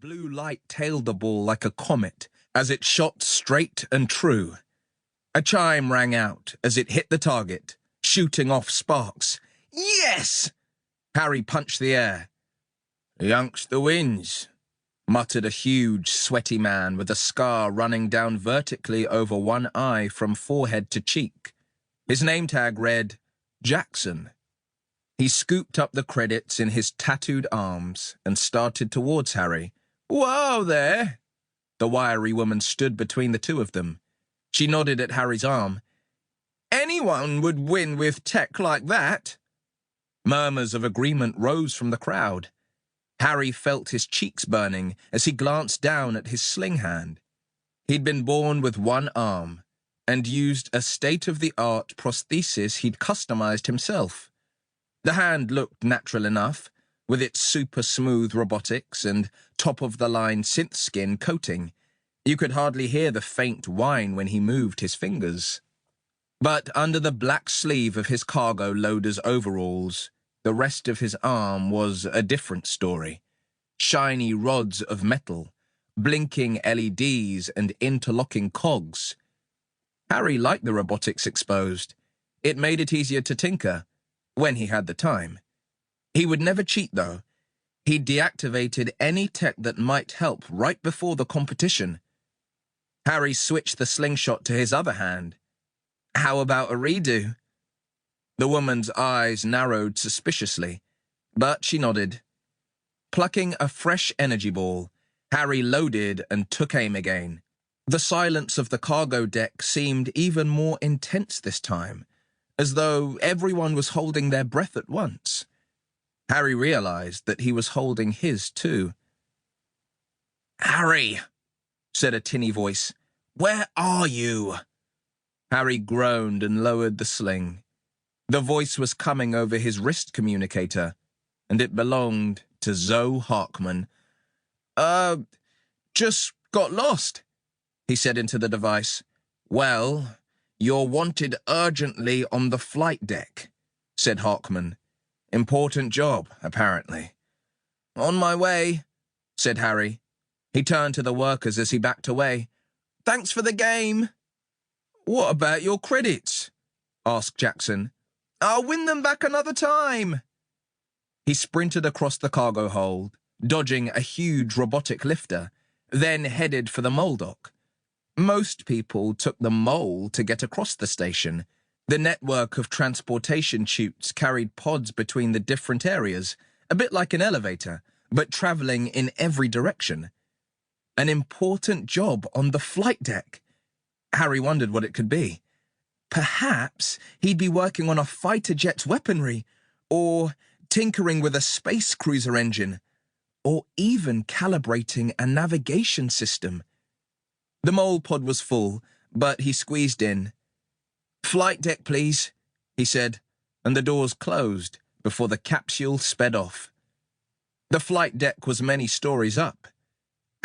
Blue light tailed the ball like a comet as it shot straight and true. A chime rang out as it hit the target, shooting off sparks. Yes! Harry punched the air. Youngster wins, muttered a huge, sweaty man with a scar running down vertically over one eye from forehead to cheek. His name tag read, Jackson. He scooped up the credits in his tattooed arms and started towards Harry. Whoa there! The wiry woman stood between the two of them. She nodded at Harry's arm. Anyone would win with tech like that. Murmurs of agreement rose from the crowd. Harry felt his cheeks burning as he glanced down at his sling hand. He'd been born with one arm and used a state-of-the-art prosthesis he'd customized himself. The hand looked natural enough, with its super-smooth robotics and top-of-the-line synth skin coating. You could hardly hear the faint whine when he moved his fingers. But under the black sleeve of his cargo loader's overalls, the rest of his arm was a different story. Shiny rods of metal, blinking LEDs and interlocking cogs. Harry liked the robotics exposed. It made it easier to tinker, when he had the time. He would never cheat, though. He deactivated any tech that might help right before the competition. Harry switched the slingshot to his other hand. How about a redo? The woman's eyes narrowed suspiciously, but she nodded. Plucking a fresh energy ball, Harry loaded and took aim again. The silence of the cargo deck seemed even more intense this time, as though everyone was holding their breath at once. Harry realized that he was holding his too. Harry, said a tinny voice, where are you? Harry groaned and lowered the sling. The voice was coming over his wrist communicator, and it belonged to Zoe Harkman. Just got lost, he said into the device. Well, you're wanted urgently on the flight deck, said Harkman. Important job, apparently. On my way, said Harry. He turned to the workers as he backed away. Thanks for the game. What about your credits? Asked Jackson. I'll win them back another time. He sprinted across the cargo hold, dodging a huge robotic lifter, then headed for the mole dock. Most people took the mole to get across the station. The network of transportation chutes carried pods between the different areas, a bit like an elevator, but traveling in every direction. An important job on the flight deck. Harry wondered what it could be. Perhaps he'd be working on a fighter jet's weaponry, or tinkering with a space cruiser engine, or even calibrating a navigation system. The mole pod was full, but he squeezed in. Flight deck, please, he said, and the doors closed before the capsule sped off. The flight deck was many stories up.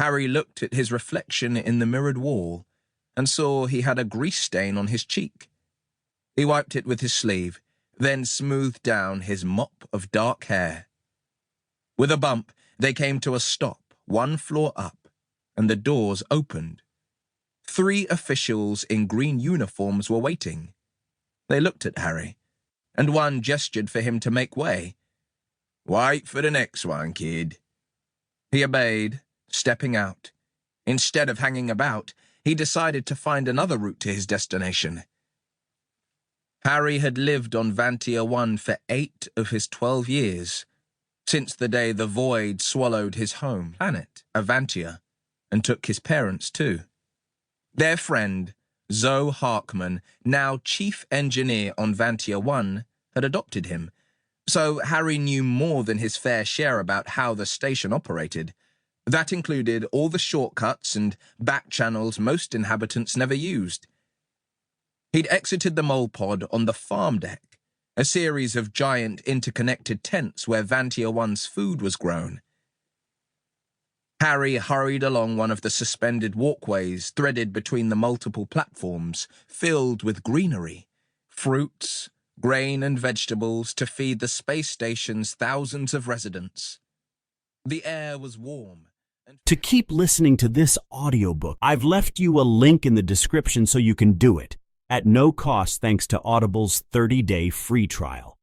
Harry looked at his reflection in the mirrored wall and saw he had a grease stain on his cheek. He wiped it with his sleeve, then smoothed down his mop of dark hair. With a bump, they came to a stop, one floor up, and the doors opened. 3 officials in green uniforms were waiting. They looked at Harry, and one gestured for him to make way. Wait for the next one, kid. He obeyed, stepping out. Instead of hanging about, he decided to find another route to his destination. Harry had lived on Vantia 1 for 8 of his 12 years, since the day the void swallowed his home planet, Avantia, and took his parents too. Their friend, Zoe Harkman, now chief engineer on Vantia 1, had adopted him, so Harry knew more than his fair share about how the station operated. That included all the shortcuts and back channels most inhabitants never used. He'd exited the mole pod on the farm deck, a series of giant interconnected tents where Vantia 1's food was grown. Harry hurried along one of the suspended walkways threaded between the multiple platforms, filled with greenery, fruits, grain and vegetables to feed the space station's thousands of residents. The air was warm, To keep listening to this audiobook, I've left you a link in the description so you can do it at no cost thanks to Audible's 30-day free trial.